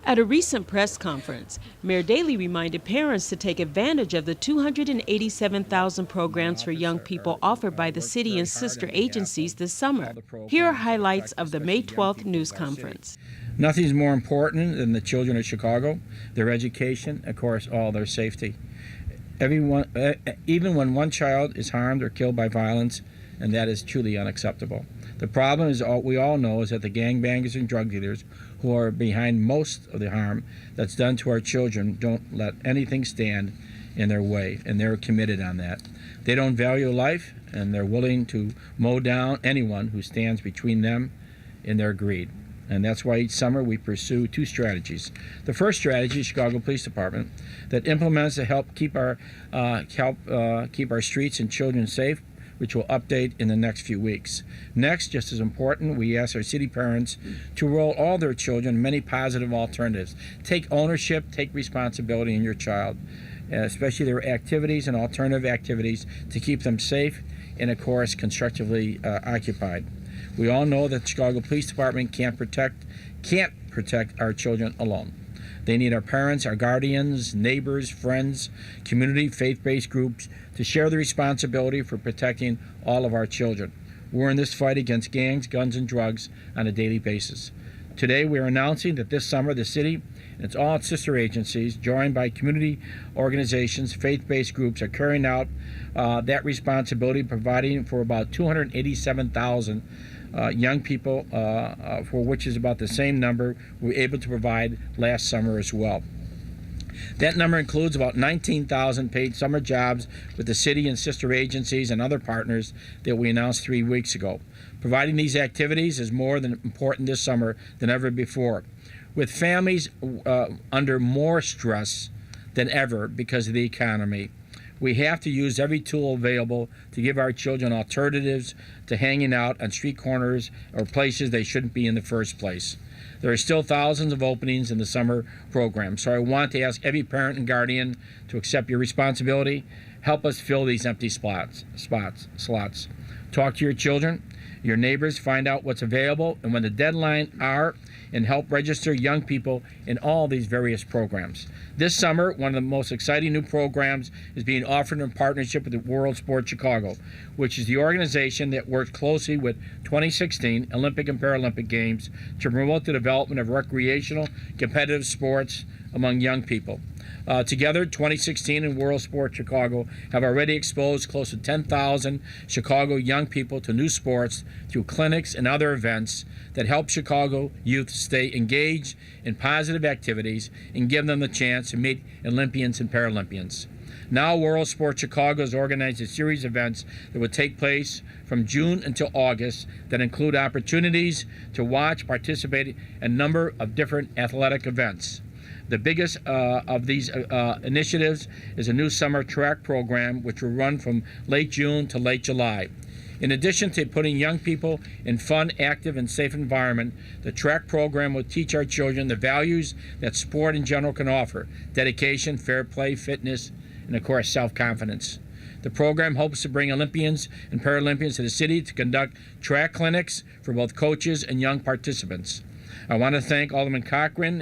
At a recent press conference, Mayor Daley reminded parents to take advantage of the 287,000 programs for young people offered by the city and sister agencies this summer. Here are highlights of the May 12th news conference. Nothing's more important than the children of Chicago, their education, of course, all their safety. Even when one child is harmed or killed by violence, and that is truly unacceptable. The problem is, we all know, is that the gangbangers and drug dealers who are behind most of the harm that's done to our children don't let anything stand in their way, and they're committed on that. They don't value life, and they're willing to mow down anyone who stands between them and their greed. And that's why each summer we pursue two strategies. The first strategy is Chicago Police Department that implements to help keep our streets and children safe, which we'll update in the next few weeks. Next, just as important, we ask our city parents to enroll all their children in many positive alternatives. Take ownership, take responsibility in your child, especially their activities and alternative activities to keep them safe and, of course, constructively occupied. We all know that the Chicago Police Department can't protect our children alone. They need our parents, our guardians, neighbors, friends, community, faith-based groups to share the responsibility for protecting all of our children. We're in this fight against gangs, guns, and drugs on a daily basis. Today, we are announcing that this summer, the city and all its sister agencies, joined by community organizations, faith-based groups, are carrying out that responsibility, providing for about 287,000 young people, for which is about the same number we were able to provide last summer as well. That number includes about 19,000 paid summer jobs with the city and sister agencies and other partners that we announced 3 weeks ago. Providing these activities is more than important this summer than ever before. With families under more stress than ever because of the economy, we have to use every tool available to give our children alternatives to hanging out on street corners or places they shouldn't be in the first place. There are still thousands of openings in the summer program, so I want to ask every parent and guardian to accept your responsibility. Help us fill these empty slots. Talk to your children, your neighbors, find out what's available and when the deadline are, and help register young people in all these various programs. This summer, one of the most exciting new programs is being offered in partnership with the World Sport Chicago, which is the organization that worked closely with 2016 Olympic and Paralympic Games to promote the development of recreational competitive sports among young people. Together, 2016 and World Sport Chicago have already exposed close to 10,000 Chicago young people to new sports through clinics and other events that help Chicago youth stay engaged in positive activities and give them the chance to meet Olympians and Paralympians. Now, World Sport Chicago has organized a series of events that will take place from June until August that include opportunities to watch, participate in a number of different athletic events. The biggest of these initiatives is a new summer track program which will run from late June to late July. In addition to putting young people in fun, active, and safe environment, the track program will teach our children the values that sport in general can offer: dedication, fair play, fitness, and of course, self-confidence. The program hopes to bring Olympians and Paralympians to the city to conduct track clinics for both coaches and young participants. I want to thank Alderman Cochran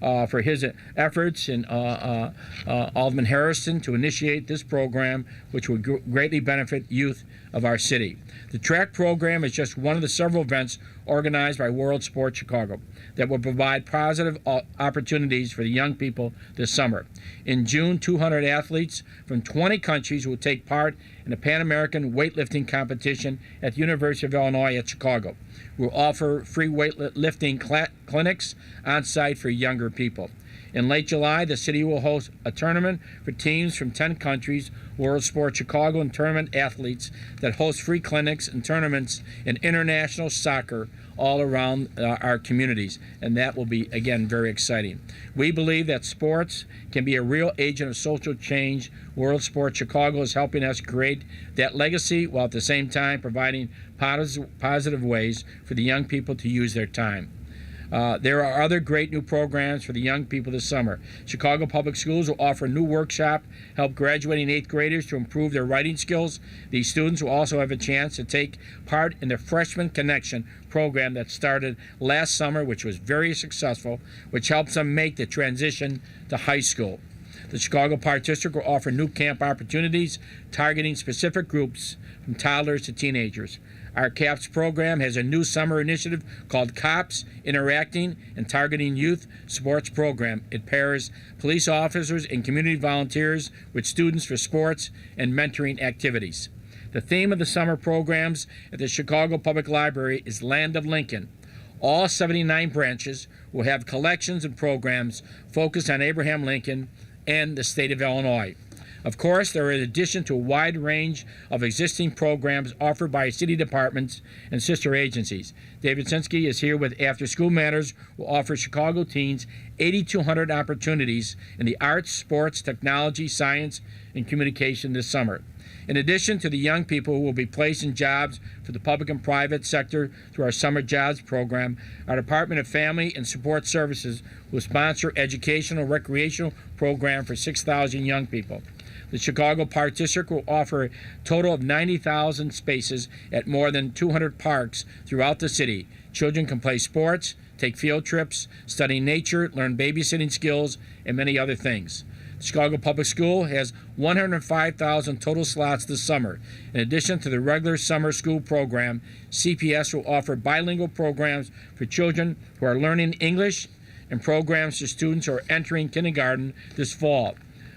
for his efforts, and Alderman Harrison to initiate this program, which will greatly benefit youth of our city. The track program is just one of the several events organized by World Sport Chicago that will provide positive opportunities for the young people this summer. In June, 200 athletes from 20 countries will take part in a Pan American weightlifting competition at the University of Illinois at Chicago. We'll offer free weightlifting clinics on site for younger people. In late July, the city will host a tournament for teams from 10 countries, World Sport Chicago, and tournament athletes that host free clinics and tournaments in international soccer all around our communities, and that will be, again, very exciting. We believe that sports can be a real agent of social change. World Sport Chicago is helping us create that legacy while at the same time providing positive ways for the young people to use their time. There are other great new programs for the young people this summer. Chicago Public Schools will offer a new workshop, help graduating 8th graders to improve their writing skills. These students will also have a chance to take part in the Freshman Connection program that started last summer, which was very successful, which helps them make the transition to high school. The Chicago Park District will offer new camp opportunities targeting specific groups from toddlers to teenagers. Our CAPS program has a new summer initiative called COPS, Interacting and Targeting Youth Sports Program. It pairs police officers and community volunteers with students for sports and mentoring activities. The theme of the summer programs at the Chicago Public Library is Land of Lincoln. All 79 branches will have collections and programs focused on Abraham Lincoln and the state of Illinois. Of course, there is addition to a wide range of existing programs offered by city departments and sister agencies. David Sinsky is here with After School Matters, will offer Chicago teens 8,200 opportunities in the arts, sports, technology, science, and communication this summer. In addition to the young people who will be placed in jobs for the public and private sector through our summer jobs program, our Department of Family and Support Services will sponsor educational recreational program for 6,000 young people. The Chicago Park District will offer a total of 90,000 spaces at more than 200 parks throughout the city. Children can play sports, take field trips, study nature, learn babysitting skills, and many other things. The Chicago Public School has 105,000 total slots this summer. In addition to the regular summer school program, CPS will offer bilingual programs for children who are learning English and programs for students who are entering kindergarten this fall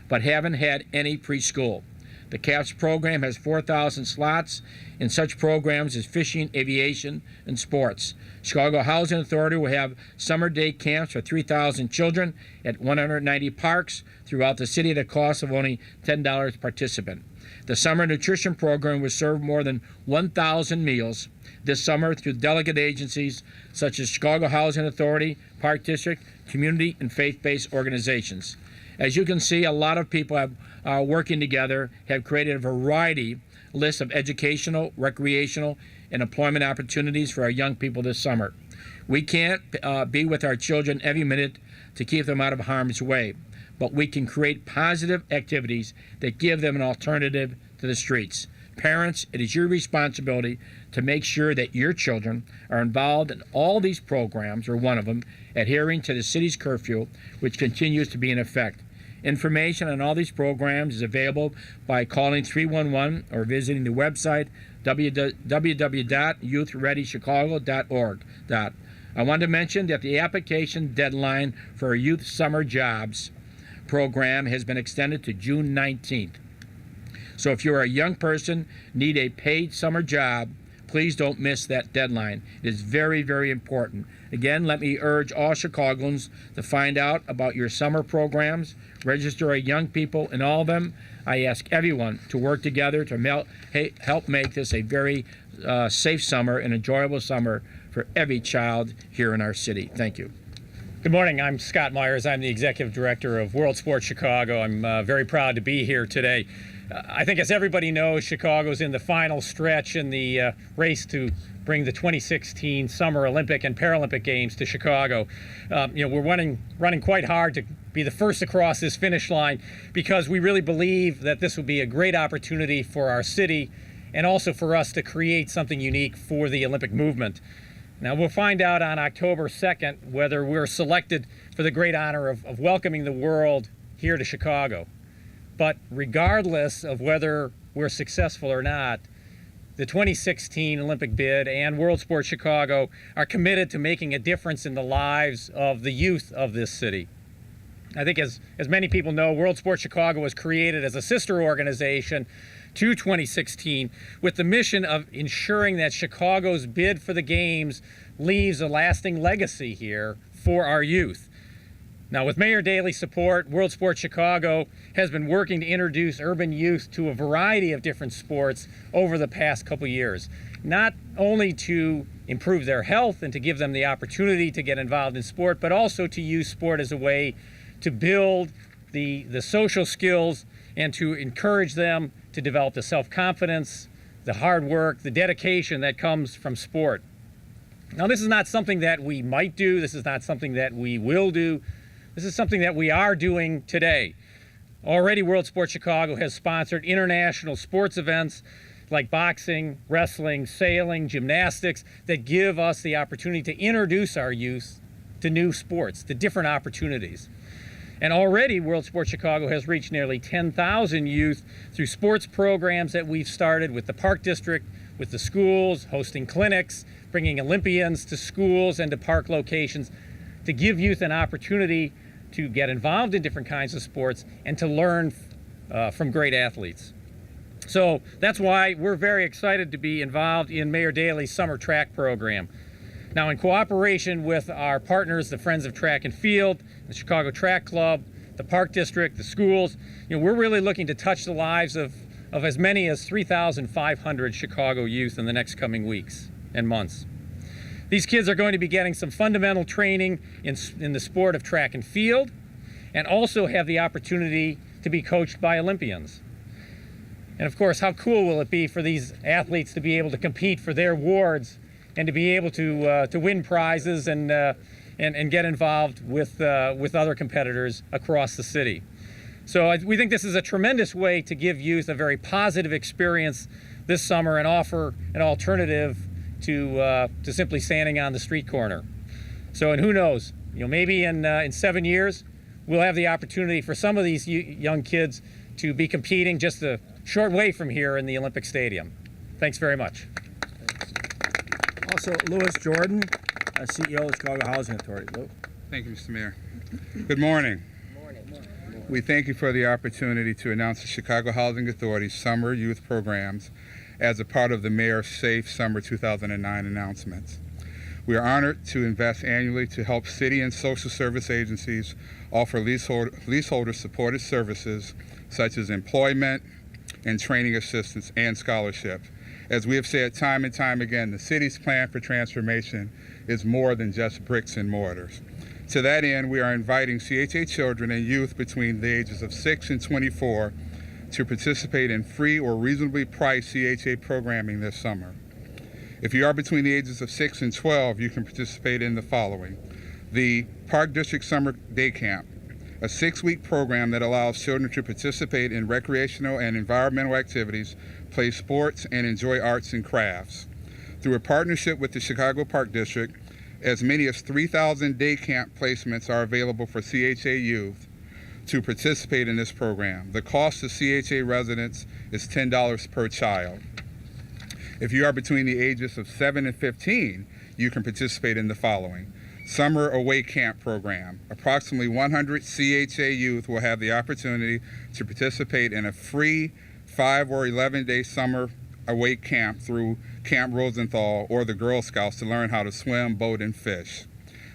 but haven't had any preschool. The CAPS program has 4,000 slots in such programs as fishing, aviation, and sports. Chicago Housing Authority will have summer day camps for 3,000 children at 190 parks throughout the city at a cost of only $10 per participant. The summer nutrition program will serve more than 1,000 meals this summer through delegate agencies such as Chicago Housing Authority, Park District, community, and faith-based organizations. As you can see, a lot of people are working together, have created a variety list of educational, recreational, and employment opportunities for our young people this summer. We can't be with our children every minute to keep them out of harm's way, but we can create positive activities that give them an alternative to the streets. Parents, it is your responsibility to make sure that your children are involved in all these programs, or one of them, adhering to the city's curfew, which continues to be in effect. Information on all these programs is available by calling 311 or visiting the website www.youthreadychicago.org. I want to mention that the application deadline for a youth summer jobs program has been extended to June 19th. So if you're a young person, need a paid summer job, please don't miss that deadline. It is very, very important. Again, let me urge all Chicagoans to find out about your summer programs, register our young people in all of them. I ask everyone to work together to help make this a very safe summer and enjoyable summer for every child here in our city. Thank you. Good morning. I'm Scott Myers. I'm the Executive Director of World Sports Chicago. I'm very proud to be here today. I think, as everybody knows, Chicago's in the final stretch in the race to bring the 2016 Summer Olympic and Paralympic Games to Chicago. We're running quite hard to be the first across this finish line because we really believe that this will be a great opportunity for our city and also for us to create something unique for the Olympic movement. Now, we'll find out on October 2nd whether we're selected for the great honor of welcoming the world here to Chicago. But regardless of whether we're successful or not, the 2016 Olympic bid and World Sports Chicago are committed to making a difference in the lives of the youth of this city. I think as many people know, World Sports Chicago was created as a sister organization to 2016 with the mission of ensuring that Chicago's bid for the Games leaves a lasting legacy here for our youth. Now, with Mayor Daley's support, World Sports Chicago has been working to introduce urban youth to a variety of different sports over the past couple years, not only to improve their health and to give them the opportunity to get involved in sport, but also to use sport as a way to build the social skills and to encourage them to develop the self-confidence, the hard work, the dedication that comes from sport. Now, this is not something that we might do. This is not something that we will do. This is something that we are doing today. Already, World Sports Chicago has sponsored international sports events like boxing, wrestling, sailing, gymnastics that give us the opportunity to introduce our youth to new sports, to different opportunities. And already, World Sports Chicago has reached nearly 10,000 youth through sports programs that we've started with the Park District, with the schools, hosting clinics, bringing Olympians to schools and to park locations to give youth an opportunity to get involved in different kinds of sports and to learn from great athletes. So that's why we're very excited to be involved in Mayor Daley's summer track program. Now, in cooperation with our partners, the Friends of Track and Field, the Chicago Track Club, the Park District, the schools, we're really looking to touch the lives of as many as 3,500 Chicago youth in the next coming weeks and months. These kids are going to be getting some fundamental training in the sport of track and field, and also have the opportunity to be coached by Olympians. And of course, how cool will it be for these athletes to be able to compete for their awards and to be able to win prizes and get involved with other competitors across the city. So we think this is a tremendous way to give youth a very positive experience this summer and offer an alternative to simply standing on the street corner. So, and who knows, maybe in 7 years, we'll have the opportunity for some of these young kids to be competing just a short way from here in the Olympic Stadium. Thanks very much. Also, Louis Jordan, CEO of the Chicago Housing Authority. Lou. Thank you, Mr. Mayor. Good morning. We thank you for the opportunity to announce the Chicago Housing Authority's summer youth programs as a part of the Mayor's Safe Summer 2009 announcements. We are honored to invest annually to help city and social service agencies offer leaseholder-supported services such as employment and training assistance and scholarships. As we have said time and time again, the city's plan for transformation is more than just bricks and mortars. To that end, we are inviting CHA children and youth between the ages of 6 and 24 to participate in free or reasonably priced CHA programming this summer. If you are between the ages of 6 and 12, you can participate in the following: the Park District Summer Day Camp, a 6-week program that allows children to participate in recreational and environmental activities, play sports, and enjoy arts and crafts. Through a partnership with the Chicago Park District, as many as 3,000 day camp placements are available for CHA youth to participate in this program. The cost of CHA residents is $10 per child. If you are between the ages of 7 and 15, you can participate in the following: Summer Away Camp Program. Approximately 100 CHA youth will have the opportunity to participate in a free 5 or 11-day summer away camp through Camp Rosenthal or the Girl Scouts to learn how to swim, boat, and fish.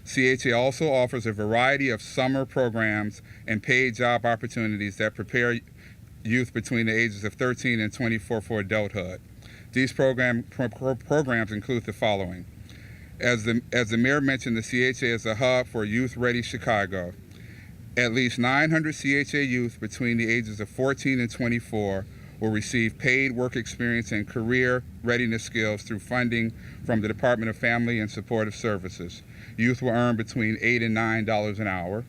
CHA also offers a variety of summer programs and paid job opportunities that prepare youth between the ages of 13 and 24 for adulthood. These programs include the following. As the mayor mentioned, the CHA is a hub for Youth-Ready Chicago. At least 900 CHA youth between the ages of 14 and 24 will receive paid work experience and career readiness skills through funding from the Department of Family and Supportive Services. Youth will earn between $8 and $9 an hour.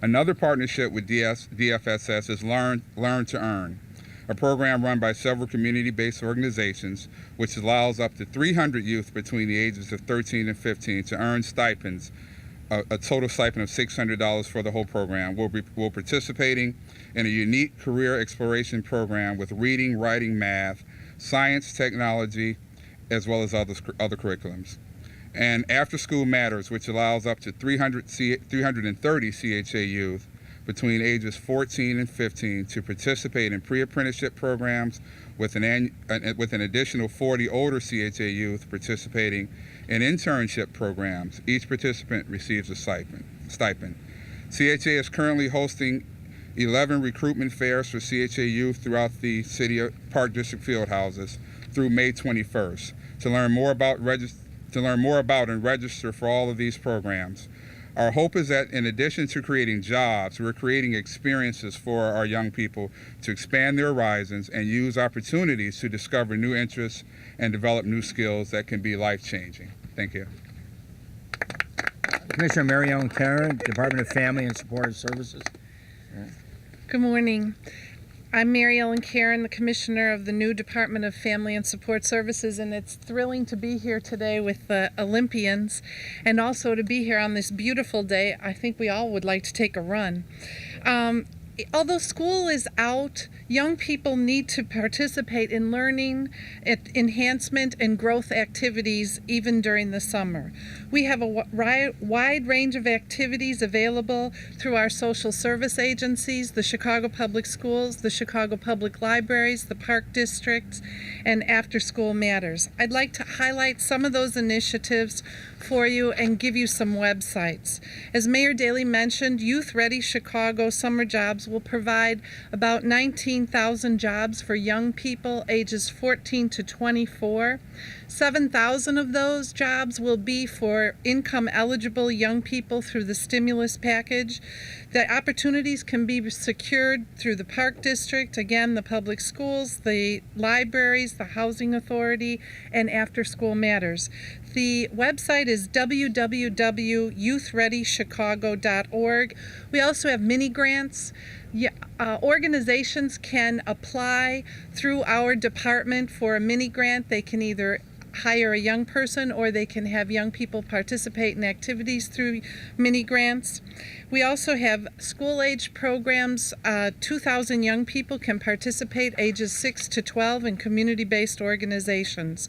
Another partnership with DFSS is Learn to Earn, a program run by several community-based organizations which allows up to 300 youth between the ages of 13 and 15 to earn stipends, a total stipend of $600 for the whole program. We're participating in a unique career exploration program with reading, writing, math, science, technology, as well as other curriculums. And After School Matters, which allows up to 330 CHA youth between ages 14 and 15 to participate in pre-apprenticeship programs with an additional 40 older CHA youth participating in internship programs. Each participant receives a stipend. CHA is currently hosting 11 recruitment fairs for CHA youth throughout the City Park District field houses through May 21st. To learn more about and register for all of these programs. Our hope is that in addition to creating jobs, we're creating experiences for our young people to expand their horizons and use opportunities to discover new interests and develop new skills that can be life-changing. Thank you. Commissioner Mary Ellen Karen, Department of Family and Supportive Services. Good morning. I'm Mary Ellen Karen, the Commissioner of the new Department of Family and Support Services, and it's thrilling to be here today with the Olympians and also to be here on this beautiful day. I think we all would like to take a run. Although school is out, young people need to participate in learning, enhancement, and growth activities even during the summer. We have a wide range of activities available through our social service agencies, the Chicago Public Schools, the Chicago Public Libraries, the Park Districts, and After School Matters. I'd like to highlight some of those initiatives for you and give you some websites. As Mayor Daley mentioned, Youth Ready Chicago Summer Jobs will provide about 19,000 jobs for young people ages 14 to 24. 7,000 of those jobs will be for income-eligible young people through the stimulus package. The opportunities can be secured through the Park District, again, the public schools, the libraries, the Housing Authority, and After School Matters. The website is www.youthreadychicago.org. We also have mini grants. Organizations can apply through our department for a mini grant. They can either hire a young person or they can have young people participate in activities through mini grants. We also have school-age programs. 2,000 young people can participate ages 6 to 12 in community-based organizations.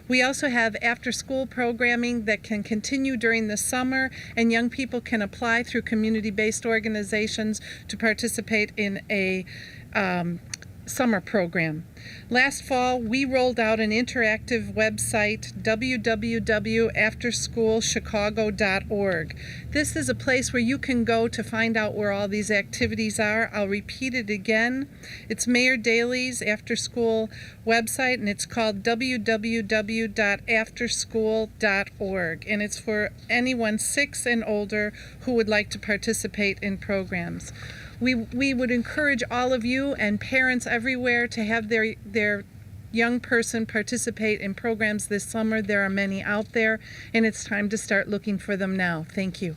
We also have after-school programming that can continue during the summer, and young people can apply through community-based organizations to participate in a summer program. Last fall, we rolled out an interactive website, www.afterschoolchicago.org. This is a place where you can go to find out where all these activities are. I'll repeat it again. It's Mayor Daley's after-school website, and it's called www.afterschool.org, and it's for anyone 6 and older who would like to participate in programs. We would encourage all of you and parents everywhere to have their young person participate in programs this summer. There are many out there, and it's time to start looking for them now. Thank you.